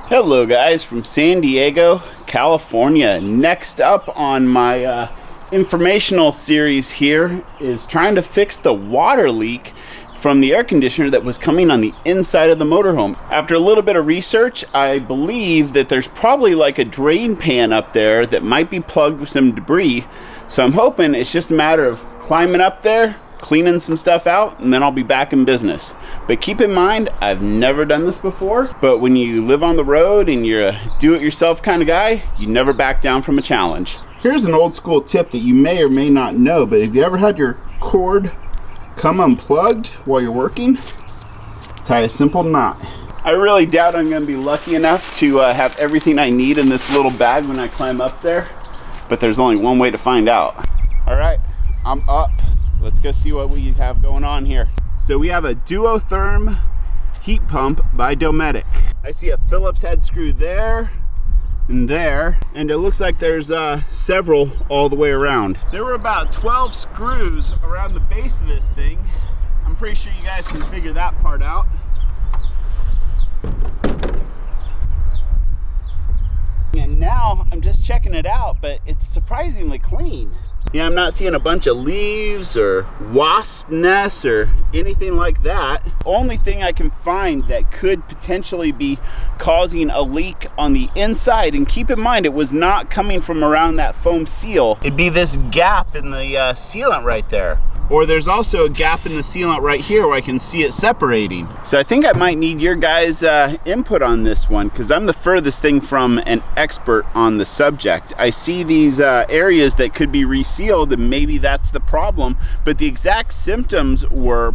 Hello guys from San Diego, California. Next up on my informational series here is trying to fix the water leak from the air conditioner that was coming on the inside of the motorhome. After a little bit of research, I believe that there's probably like a drain pan up there that might be plugged with some debris. So I'm hoping it's just a matter of climbing up there, cleaning some stuff out, and then I'll be back in business. But keep in mind, I've never done this before, but when you live on the road and you're a do-it-yourself kind of guy, you never back down from a challenge. Here's an old school tip that you may or may not know, but have you ever had your cord come unplugged while you're working? Tie a simple knot. I really doubt I'm going to be lucky enough to have everything I need in this little bag when I climb up there, but there's only one way to find out. All right, I'm up. Let's go see what we have going on here. So we have a duotherm heat pump by Dometic. I see a Phillips head screw there and there, and it looks like there's several all the way around. There were about 12 screws around the base of this thing. I'm pretty sure you guys can figure that part out. And now I'm just checking it out, but it's surprisingly clean. Yeah, I'm not seeing a bunch of leaves or wasp nests or anything like that. Only thing I can find that could potentially be causing a leak on the inside, and keep in mind it was not coming from around that foam seal. It'd be this gap in the sealant right there. Or there's also a gap in the sealant right here where I can see it separating. So I think I might need your guys' input on this one, because I'm the furthest thing from an expert on the subject. I see these areas that could be resealed, and maybe that's the problem, but the exact symptoms were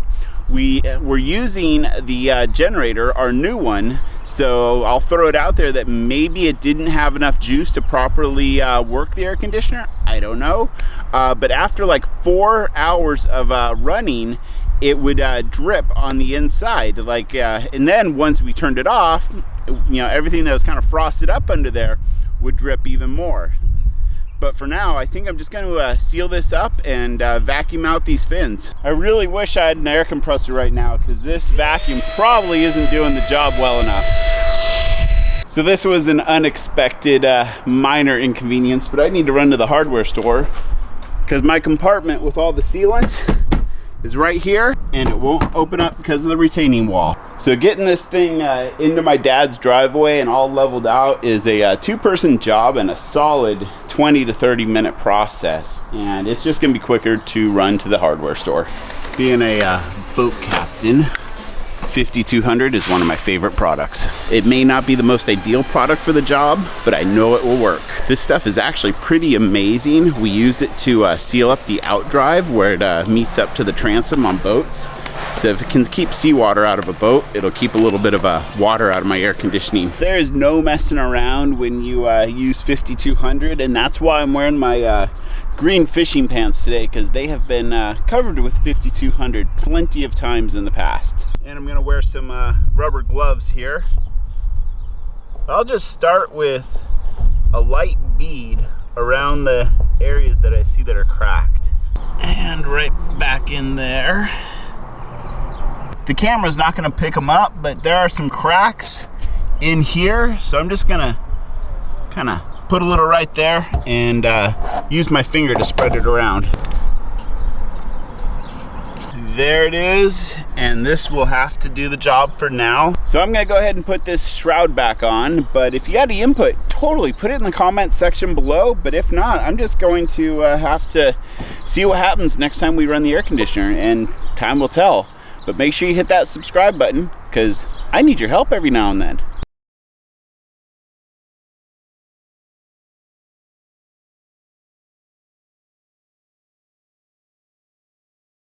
we were using the generator, our new one, so I'll throw it out there that maybe it didn't have enough juice to properly work the air conditioner. I don't know, but after like 4 hours of running, it would drip on the inside, like, and then once we turned it off, you know, everything that was kind of frosted up under there would drip even more. But for now, I think I'm just going to seal this up and vacuum out these fins. I really wish I had an air compressor right now, because this vacuum probably isn't doing the job well enough. So this was an unexpected minor inconvenience, but I need to run to the hardware store because my compartment with all the sealants is right here, and it won't open up because of the retaining wall. So getting this thing into my dad's driveway and all leveled out is a two-person job and a solid 20 to 30 minute process, and it's just gonna be quicker to run to the hardware store. Being a boat captain, 5200 is one of my favorite products. It may not be the most ideal product for the job, but I know it will work. This stuff is actually pretty amazing. We use it to seal up the outdrive where it meets up to the transom on boats. So if it can keep seawater out of a boat, it'll keep a little bit of water out of my air conditioning. There is no messing around when you use 5200, and that's why I'm wearing my green fishing pants today, because they have been covered with 5200 plenty of times in the past. And I'm gonna wear some rubber gloves here. I'll just start with a light bead around the areas that I see that are cracked. And right back in there. The camera's not gonna pick them up, but there are some cracks in here, so I'm just gonna kind of put a little right there and use my finger to spread it around. There it is, and this will have to do the job for now. So I'm gonna go ahead and put this shroud back on, but if you got any input, totally put it in the comment section below. But if not, I'm just going to have to see what happens next time we run the air conditioner, and time will tell. But make sure you hit that subscribe button, because I need your help every now and then.